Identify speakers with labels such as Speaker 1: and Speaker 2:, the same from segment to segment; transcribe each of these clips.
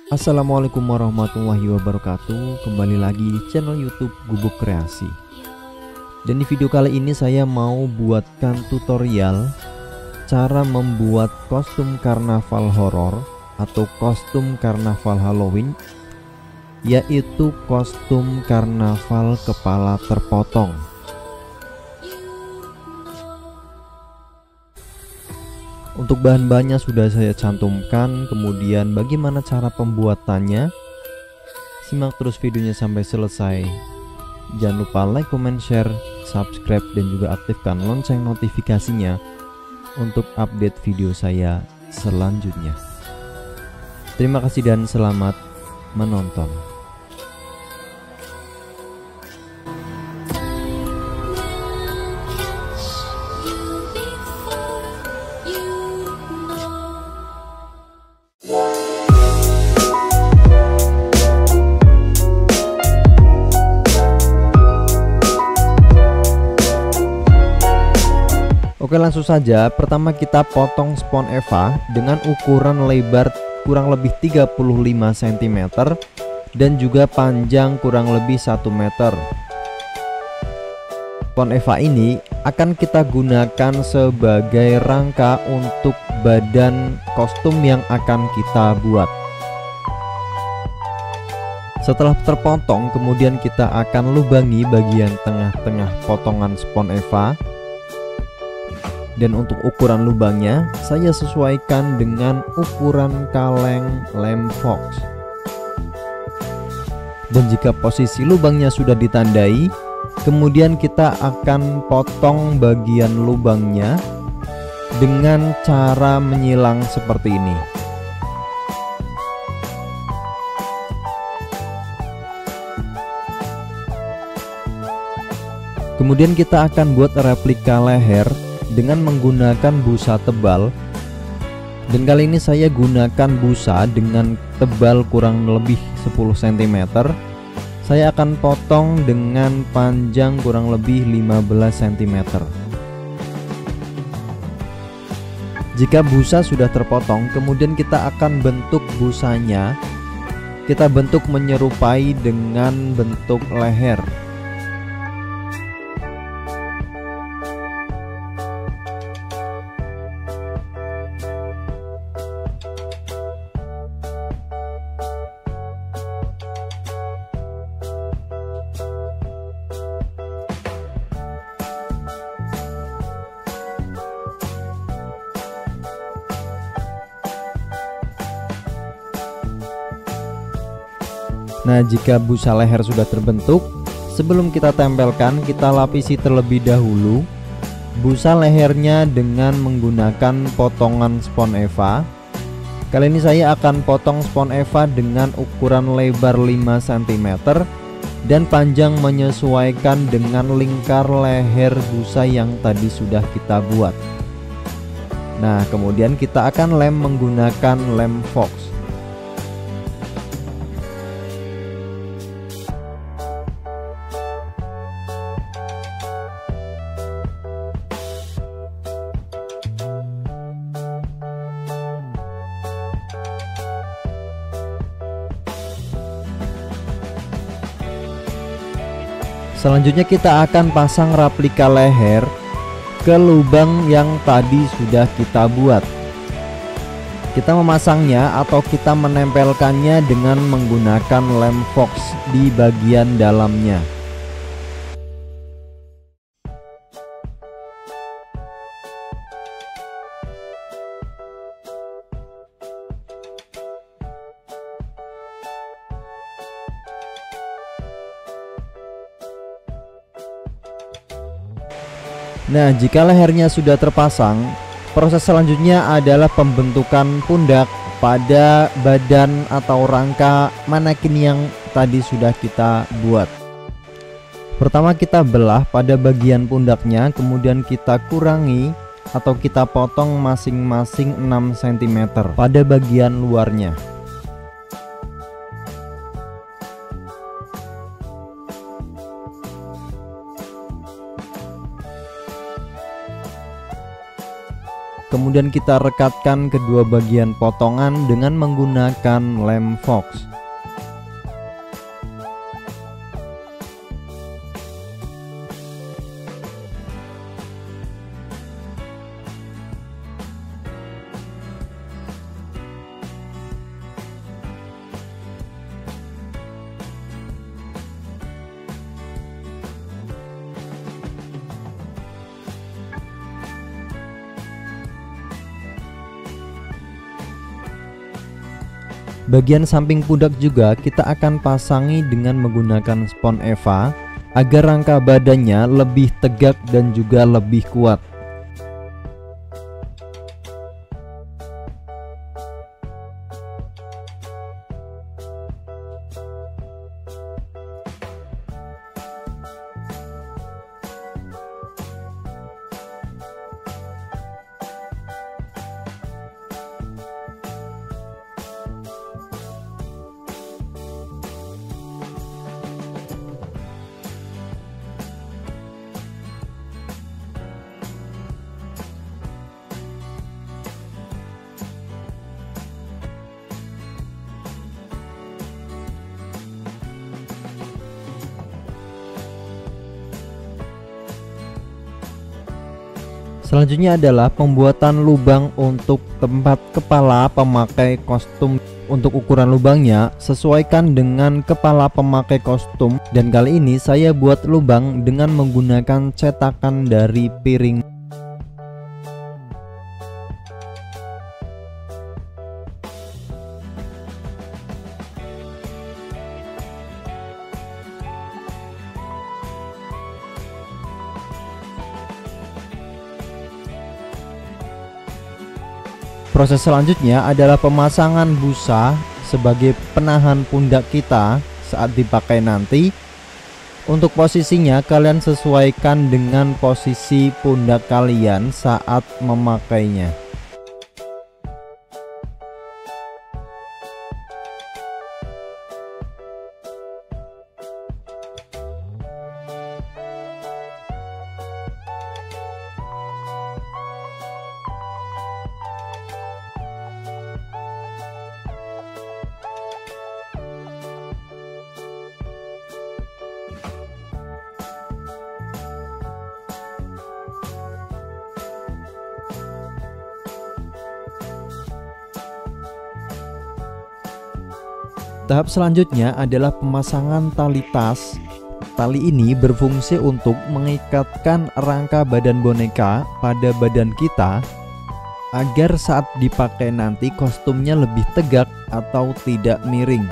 Speaker 1: Assalamualaikum warahmatullahi wabarakatuh. Kembali lagi di channel YouTube Gubuk Kreasi. Dan di video kali ini saya mau buatkan tutorial cara membuat kostum karnaval horor atau kostum karnaval Halloween, yaitu kostum karnaval kepala terpotong. Untuk bahan-bahannya sudah saya cantumkan, kemudian bagaimana cara pembuatannya, simak terus videonya sampai selesai. Jangan lupa like, comment, share, subscribe, dan juga aktifkan lonceng notifikasinya untuk update video saya selanjutnya. Terima kasih dan selamat menonton. Oke, langsung saja. Pertama kita potong spons Eva dengan ukuran lebar kurang lebih 35 cm dan juga panjang kurang lebih 1 meter. Spons Eva ini akan kita gunakan sebagai rangka untuk badan kostum yang akan kita buat. Setelah terpotong, kemudian kita akan lubangi bagian tengah-tengah potongan spons Eva. Dan untuk ukuran lubangnya saya sesuaikan dengan ukuran kaleng lem fox. Dan jika posisi lubangnya sudah ditandai, kemudian kita akan potong bagian lubangnya dengan cara menyilang seperti ini. Kemudian kita akan buat replika leher dengan menggunakan busa tebal, dan kali ini saya gunakan busa dengan tebal kurang lebih 10 cm. Saya akan potong dengan panjang kurang lebih 15 cm. Jika busa sudah terpotong, kemudian kita akan bentuk busanya. Kita bentuk menyerupai dengan bentuk leher. Nah, jika busa leher sudah terbentuk, sebelum kita tempelkan, kita lapisi terlebih dahulu busa lehernya dengan menggunakan potongan spons Eva. Kali ini saya akan potong spons Eva dengan ukuran lebar 5 cm dan panjang menyesuaikan dengan lingkar leher busa yang tadi sudah kita buat. Nah, kemudian kita akan lem menggunakan lem fox. Selanjutnya kita akan pasang replika leher ke lubang yang tadi sudah kita buat. Kita memasangnya atau kita menempelkannya dengan menggunakan lem fox di bagian dalamnya. Nah, jika lehernya sudah terpasang, proses selanjutnya adalah pembentukan pundak pada badan atau rangka manekin yang tadi sudah kita buat. Pertama kita belah pada bagian pundaknya, kemudian kita kurangi atau kita potong masing-masing 6 cm pada bagian luarnya. Kemudian kita rekatkan kedua bagian potongan dengan menggunakan lem fox. Bagian samping pundak juga kita akan pasangi dengan menggunakan spons eva agar rangka badannya lebih tegak dan juga lebih kuat. Selanjutnya adalah pembuatan lubang untuk tempat kepala pemakai kostum. Untuk ukuran lubangnya sesuaikan dengan kepala pemakai kostum, dan kali ini saya buat lubang dengan menggunakan cetakan dari piring. Proses selanjutnya adalah pemasangan busa sebagai penahan pundak kita saat dipakai nanti. Untuk posisinya kalian sesuaikan dengan posisi pundak kalian saat memakainya. Tahap selanjutnya adalah pemasangan tali tas. Tali ini berfungsi untuk mengikatkan rangka badan boneka pada badan kita agar saat dipakai nanti kostumnya lebih tegak atau tidak miring.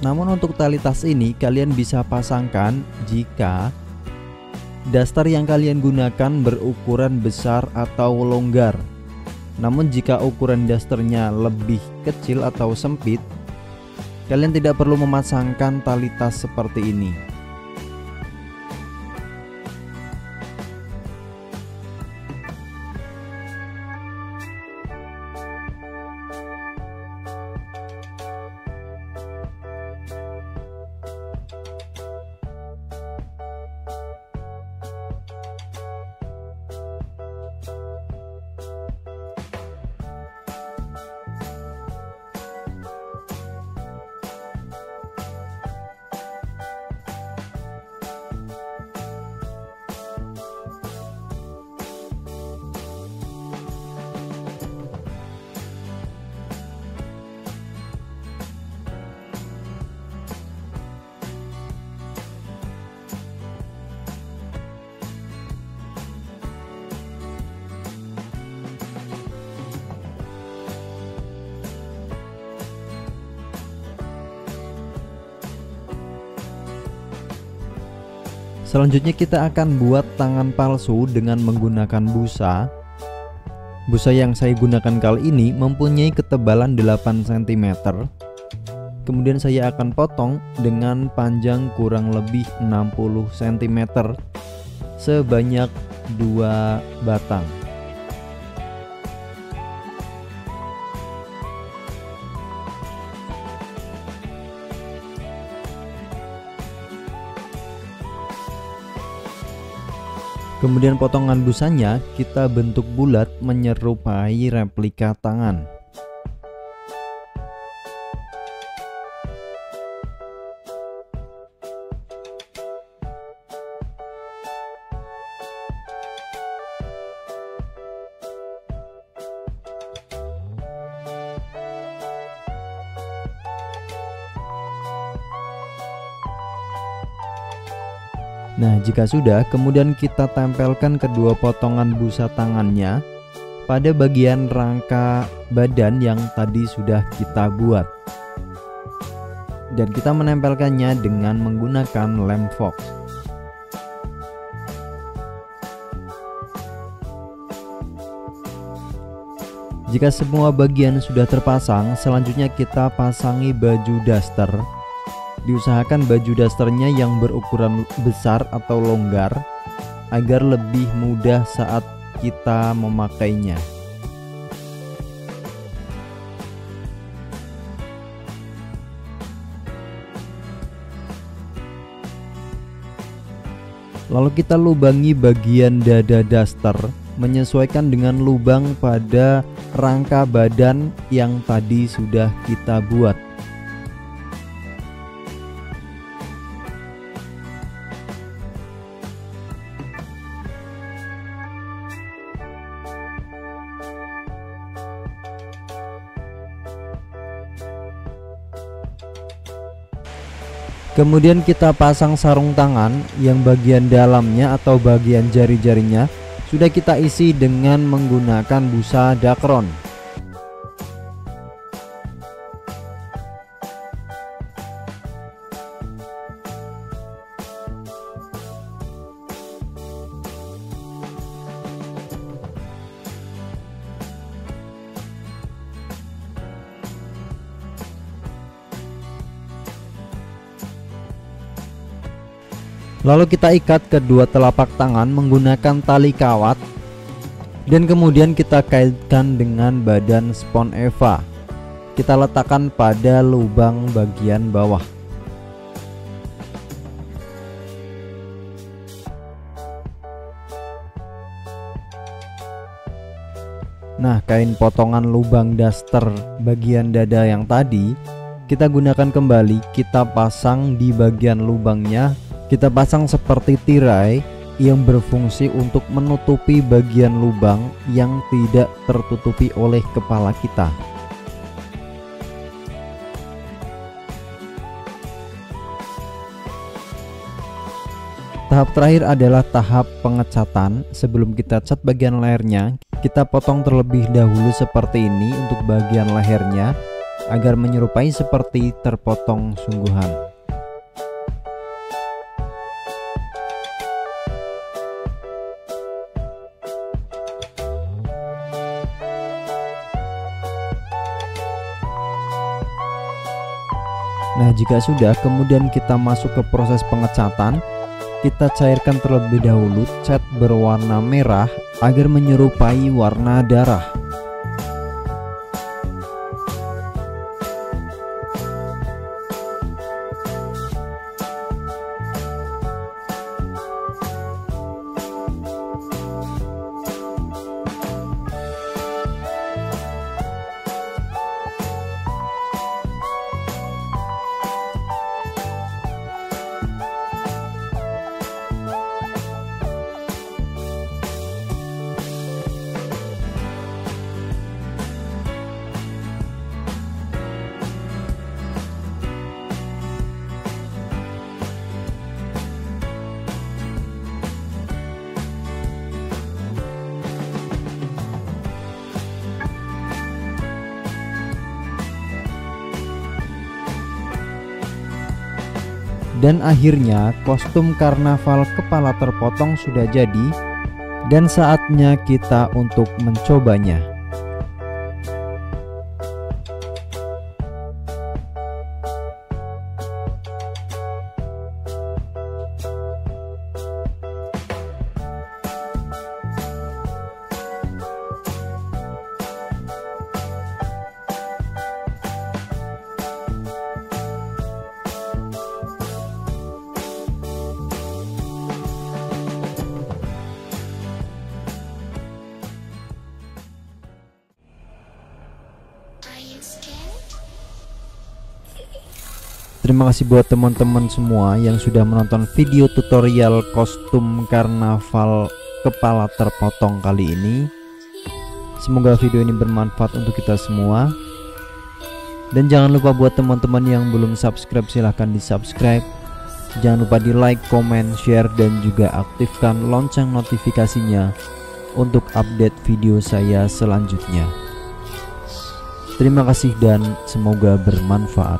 Speaker 1: Namun untuk tali tas ini kalian bisa pasangkan jika daster yang kalian gunakan berukuran besar atau longgar. Namun jika ukuran dasternya lebih kecil atau sempit, kalian tidak perlu memasangkan tali tas seperti ini. Selanjutnya kita akan buat tangan palsu dengan menggunakan busa. Busa yang saya gunakan kali ini mempunyai ketebalan 8 cm. Kemudian saya akan potong dengan panjang kurang lebih 60 cm sebanyak 2 batang. Kemudian potongan busanya kita bentuk bulat menyerupai replika tangan. Nah, jika sudah, kemudian kita tempelkan kedua potongan busa tangannya pada bagian rangka badan yang tadi sudah kita buat. Dan kita menempelkannya dengan menggunakan lem fox. Jika semua bagian sudah terpasang, selanjutnya kita pasangi baju daster. Diusahakan baju dasternya yang berukuran besar atau longgar agar lebih mudah saat kita memakainya. Lalu kita lubangi bagian dada daster menyesuaikan dengan lubang pada rangka badan yang tadi sudah kita buat. Kemudian kita pasang sarung tangan yang bagian dalamnya atau bagian jari-jarinya sudah kita isi dengan menggunakan busa dakron. Lalu kita ikat kedua telapak tangan menggunakan tali kawat dan kemudian kita kaitkan dengan badan spons Eva. Kita letakkan pada lubang bagian bawah. Nah, kain potongan lubang daster bagian dada yang tadi kita gunakan kembali, kita pasang di bagian lubangnya. Kita pasang seperti tirai yang berfungsi untuk menutupi bagian lubang yang tidak tertutupi oleh kepala kita. Tahap terakhir adalah tahap pengecatan. Sebelum kita cat bagian lehernya, kita potong terlebih dahulu seperti ini untuk bagian lehernya agar menyerupai seperti terpotong sungguhan. Nah, jika sudah, kemudian kita masuk ke proses pengecatan. Kita cairkan terlebih dahulu cat berwarna merah agar menyerupai warna darah. Dan akhirnya kostum karnaval kepala terpotong sudah jadi dan saatnya kita untuk mencobanya. Terima kasih buat teman-teman semua yang sudah menonton video tutorial kostum karnaval kepala terpotong kali ini. Semoga video ini bermanfaat untuk kita semua. Dan jangan lupa buat teman-teman yang belum subscribe, silahkan di subscribe. Jangan lupa di like, comment, share, dan juga aktifkan lonceng notifikasinya untuk update video saya selanjutnya. Terima kasih dan semoga bermanfaat.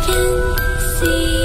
Speaker 2: I can see